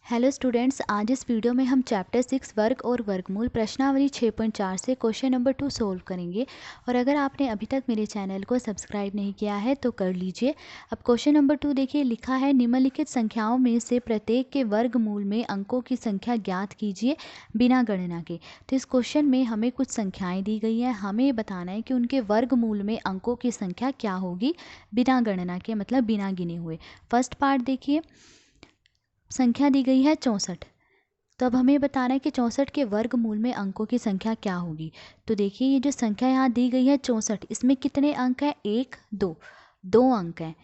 Hello students, आज इस video में हम चैप्टर 6 वर्ग और वर्गमूल प्रश्नावली 6.4 से क्वेश्चन नंबर 2 सोल्व करेंगे। और अगर आपने अभी तक मेरे चैनल को सब्सक्राइब नहीं किया है तो कर लीजिए। अब क्वेश्चन नंबर 2 देखिए, लिखा है निम्नलिखित संख्याओं में से प्रत्येक के वर्गमूल में अंकों की संख्या ज्ञात कीजिए बिना गणना के। तो इस क्वेश्चन में हमें कुछ संख्याएँ दी गई हैं, हमें ये बताना है कि उनके वर्गमूल में अंकों की संख्या क्या होगी बिना गणना के, मतलब बिना गिने हुए। फर्स्ट पार्ट देखिए, संख्या दी गई है 64। तो अब हमें बताना है कि 64 के वर्गमूल में अंकों की संख्या क्या होगी। तो देखिए, ये जो संख्या यहाँ दी गई है 64, इसमें कितने अंक हैं? 1 2, 2 अंक हैं।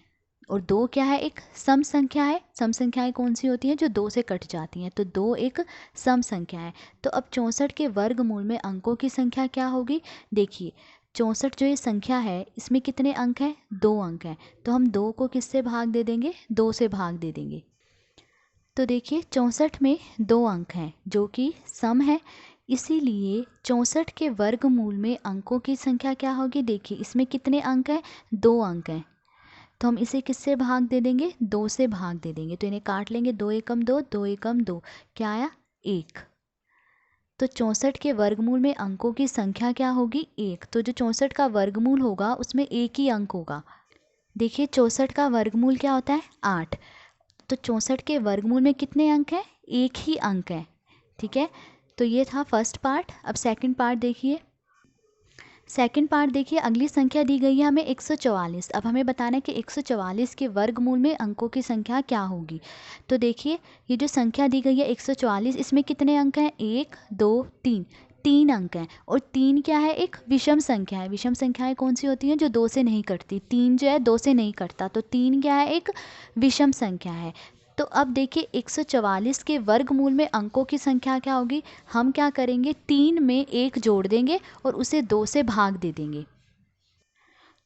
और 2 क्या है? एक सम संख्या है। सम संख्याएं कौन सी होती हैं? जो 2 से कट जाती हैं। तो 2 एक सम संख्या है। तो अब 64 के वर्गमूल में अंकों की संख्या क्या होगी? देखिए, 64 जो ये संख्या है, इसमें कितने अंक हैं? 2 अंक हैं। तो हम 2 को किससे भाग दे देंगे? 2 से भाग दे देंगे। तो देखिए, 64 में 2 अंक हैं जो कि सम है, इसीलिए 64 के वर्गमूल में अंकों की संख्या क्या होगी? देखिए, इसमें कितने अंक हैं? 2 अंक हैं। तो हम इसे किससे भाग दे देंगे? 2 से भाग दे देंगे। तो इन्हें काट लेंगे, 2 एकम 2, 2 एकम 2, क्या आया? 1। तो 64 के वर्गमूल में अंकों की संख्या क्या होगी? 1। तो जो 64 का वर्गमूल होगा उसमें एक ही अंक होगा। देखिए, 64 का वर्गमूल क्या होता है? 8। तो 64 के वर्गमूल में कितने अंक हैं? एक ही अंक है। ठीक है, तो ये था फर्स्ट पार्ट। अब सेकंड पार्ट देखिए। सेकंड पार्ट देखिए, अगली संख्या दी गई है हमें 144। अब हमें बताना है कि 144 के वर्गमूल में अंकों की संख्या क्या होगी। तो देखिए, ये जो संख्या दी गई है 144, इसमें कितने अंक हैं? 1 2 3, 3 अंक हैं। और 3 क्या है? एक विषम संख्या है। विषम संख्याएं कौन सी होती हैं? जो 2 से नहीं कटती। 3 जो है 2 से नहीं कटता, तो 3 क्या है? एक विषम संख्या है। तो अब देखिए, 144 के वर्गमूल में अंकों की संख्या क्या होगी? हम क्या करेंगे? 3 में 1 जोड़ देंगे और उसे 2 से भाग दे देंगे।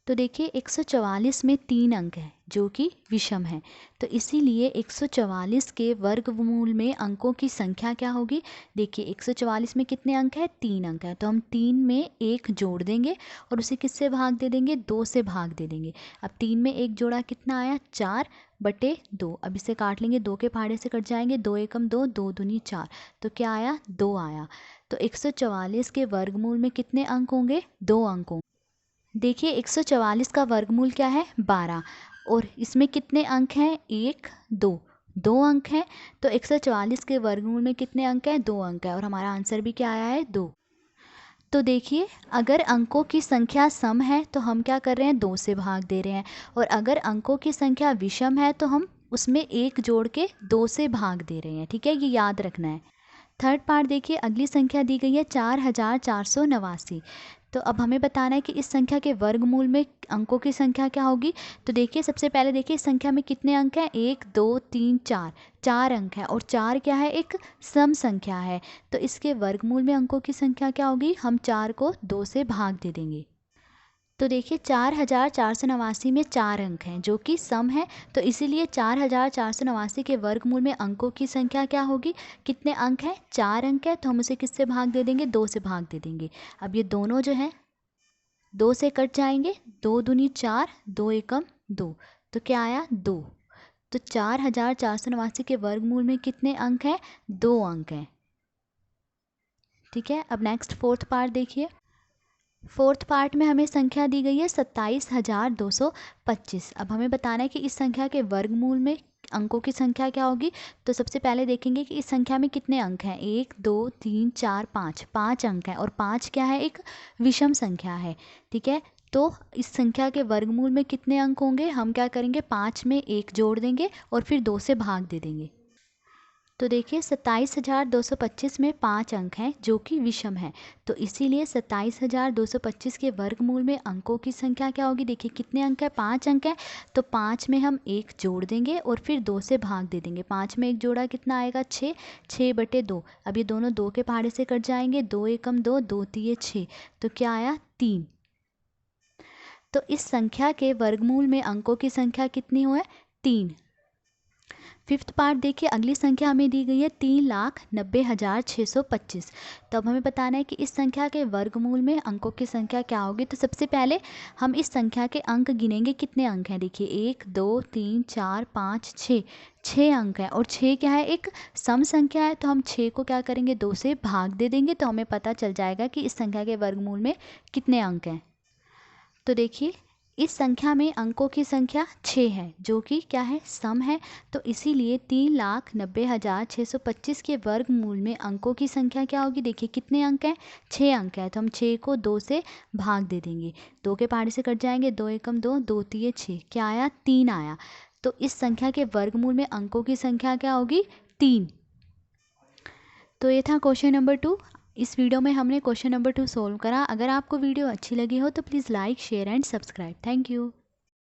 तो देखिए, 144 में 3 अंक हैं जो कि विषम है। तो इसीलिए 144 के वर्गमूल में अंकों की संख्या क्या होगी? देखिए, 144 में कितने अंक हैं? 3 अंक हैं। तो हम 3 में 1 जोड़ देंगे और उसे किससे भाग दे देंगे? 2 से भाग दे देंगे। अब 3 में 1 जोड़ा, कितना आया? 4/2। अब इसे काट लेंगे, 2 के पहाड़े से कट जाएंगे, 2 एकम 2, 2 दूनी 4। तो क्या आया? 2 आया। तो 144 के वर्गमूल में कितने अंक होंगे? 2 अंक होंगे। देखिए, 144 का वर्गमूल क्या है? 12। और इसमें कितने अंक हैं? 1 2, 2 अंक हैं। तो 144 के वर्गमूल में कितने अंक हैं? 2 अंक है। और हमारा आंसर भी क्या आया है? 2। तो देखिए, अगर अंकों की संख्या सम है तो हम क्या कर रहे हैं? 2 से भाग दे रहे हैं। और अगर अंकों की संख्या विषम है तो हम उसमें 1 जोड़ के 2 से भाग दे रहे हैं। ठीक है, ये याद रखना है। थर्ड पार्ट देखिए, अगली संख्या दी गई है 4489। तो अब हमें बताना है कि इस संख्या के वर्गमूल में अंकों की संख्या क्या होगी। तो देखिए, सबसे पहले देखिए, इस संख्या में कितने अंक हैं? 1 2 3 4, 4 अंक हैं। और 4 क्या है? एक सम संख्या है। तो इसके वर्गमूल में अंकों की संख्या क्या होगी? हम 4 को 2 से भाग दे देंगे। तो देखिए, 4489 में 4 अंक हैं जो कि सम है। तो इसीलिए 4489 के वर्गमूल में अंकों की संख्या क्या होगी? कितने अंक हैं? 4 अंक है। तो हम उसे किससे भाग दे देंगे? 2 से भाग दे देंगे। अब ये दोनों जो हैं 2 से कट जाएंगे, 2 दूनी 4, 2 एकम 2। तो क्या आया? 2। तो 4489 के वर्गमूल में कितने अंक हैं? 2 अंक हैं। ठीक है, अब नेक्स्ट फोर्थ पार्ट देखिए। फोर्थ पार्ट में हमें संख्या दी गई है 27,225। अब हमें बताना है कि इस संख्या के वर्गमूल में अंकों की संख्या क्या होगी। तो सबसे पहले देखेंगे कि इस संख्या में कितने अंक हैं। 1 2 3 4 5, 5 अंक हैं। और 5 क्या है? एक विषम संख्या है। ठीक है, तो इस संख्या के वर्गमूल में कितने अंक होंगे? हम क्या करेंगे? 5 में 1 जोड़ देंगे और फिर 2 से भाग दे देंगे। तो देखिए, 27,225 में 5 अंक हैं जो कि विषम है। तो इसीलिए 27,225 के वर्गमूल में अंकों की संख्या क्या होगी? देखिए, कितने अंक है? 5 अंक है। तो 5 में हम 1 जोड़ देंगे और फिर 2 से भाग दे देंगे। 5 में 1 जोड़ा, कितना आएगा? 6, 6/2। अब ये दोनों 2 के पहाड़े से कट जाएंगे, 2 एकम 2, 2 तिये 6। तो क्या आया? 3। तो इस संख्या के वर्गमूल में अंकों की संख्या कितनी हुआ है? 3। फिफ्थ पार्ट देखिए, अगली संख्या हमें दी गई है 3,90,625। तो अब हमें बताना है कि इस संख्या के वर्गमूल में अंकों की संख्या क्या होगी। तो सबसे पहले हम इस संख्या के अंक गिनेंगे, कितने अंक हैं। देखिए 1 2 3 4 5 6, 6 अंक हैं। और 6 क्या है, एक सम संख्या है। तो हम 6 को क्या करेंगे, 2 से भाग दे देंगे, तो हमें पता चल जाएगा कि इस संख्या के वर्गमूल में कितने अंक हैं। तो देखिए इस संख्या में अंकों की संख्या 6 है, जो कि क्या है, सम है। तो इसीलिए 3,90,625 के वर्गमूल में अंकों की संख्या क्या होगी। देखिए कितने अंक हैं, 6 अंक है। तो हम 6 को 2 से भाग दे देंगे, 2 के पहाड़े से कट जाएंगे, 2 एकम 2, 2 तिये 6, क्या आया, 3 आया। तो इस संख्या के वर्गमूल में अंकों की संख्या क्या होगी, 3। तो ये था क्वेश्चन नंबर 2। इस वीडियो में हमने क्वेश्चन नंबर 2 सोल्व करा। अगर आपको वीडियो अच्छी लगी हो तो please like share and subscribe. Thank you.